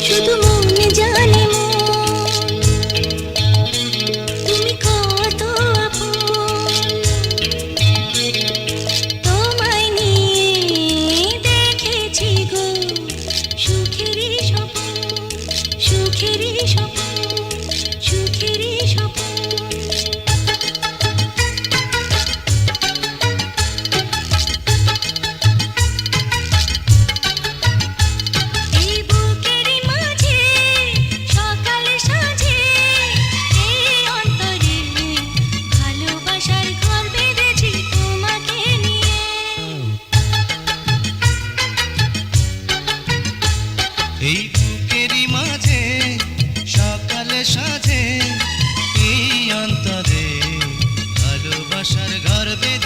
শুধু মনে জানে তুমি কত আপন, তোমায় নিয়ে দেখেছি গো সুখেরই স্বপ্ন, সুখেরই স্বপ্ন, সুখেরই স্বপ্ন। এই বুকেরই মাঝে সকালে সাজে এই অন্তরে ভালোবাসার ঘর বেঁধে